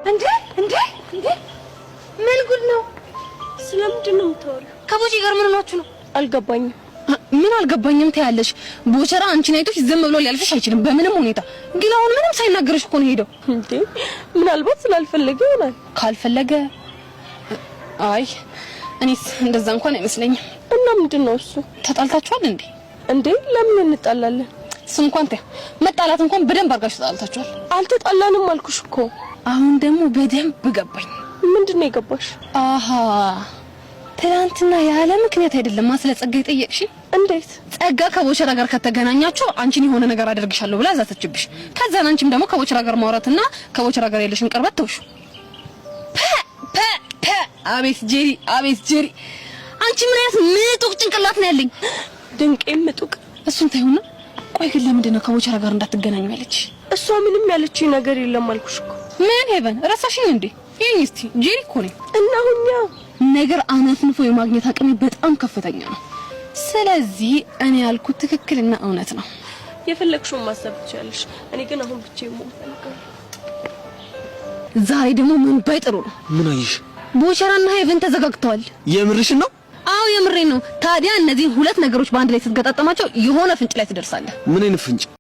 እንዴ ምን ጉድ ነው? ስለምንድን ነው የምታወሪው? ከቦቼ ጋር ምን ሆናችሁ ነው? አልገባኝም። ምን አልገባኝም ትያለሽ? ቦቸራ አንቺን አይቶሽ ዝም ብሎ ሊያልፍሽ አይችልም በምንም ሁኔታ። ግን አሁን ምንም ሳይናገርሽ እኮ ነው ሄደው። እንዴ ምናልባት ስላልፈለገ ይሆናል። ካልፈለገ አይ እኔስ እንደዛ እንኳን አይመስለኝም። እና ምንድነው እሱ? ተጣልታችኋል እንዴ? እንዴ ለምን እንጣላለን? እሱ እንኳን መጣላት እንኳን በደንብ አድርጋችሁ ተጣልታችኋል። አልተጣላንም አልኩሽ እኮ። አሁን ደግሞ በደንብ ገባኝ። ምንድነው የገባሽ? አሃ ትናንትና ያለ ምክንያት አይደለም ስለ ጸጋ የጠየቅሽ። እንዴት? ጸጋ ከቦቸራ ጋር ከተገናኛችሁ አንቺን የሆነ ነገር አደርግሻለሁ ብላ ዛተችብሽ። ከዛ አንቺም ደግሞ ከቦቸራ ጋር ማውራትና ከቦቸራ ጋር ያለሽን ቅርበት ተውሽ። አቤት ጄሪ አንቺ ምን አይነት ምጡቅ ጭንቅላት ነው ያለኝ? ድንቄም ምጡቅ። እሱን ታዩና ቆይ ግን ለምንድን ነው ከቦቸራ ጋር እንዳትገናኙ ያለች? እሷ ምንም ያለችኝ ነገር የለም አልኩሽ እኮ። ምን ሄቨን ረሳሽኝ እንዴ? ይሄን እስቲ ጄሪ እኮ ነኝ እና ሁኛ ነገር አነፍንፎ የማግኘት አቅሜ በጣም ከፍተኛ ነው። ስለዚህ እኔ ያልኩት ትክክልና እውነት ነው። የፈለግሽውን ማሰብ ትችያለሽ። እኔ ግን አሁን ብቻዬን መሆን እፈልጋለሁ። ዛሬ ደግሞ ምን ባይጥሩ ነው? ምን አይሽ? ቦቸራና ሄቨን ተዘጋግተዋል። የምርሽን ነው? አዎ የምሬን ነው። ታዲያ እነዚህ ሁለት ነገሮች በአንድ ላይ ስትገጣጠማቸው የሆነ ፍንጭ ላይ ትደርሳለህ። ምን አይነት ፍንጭ?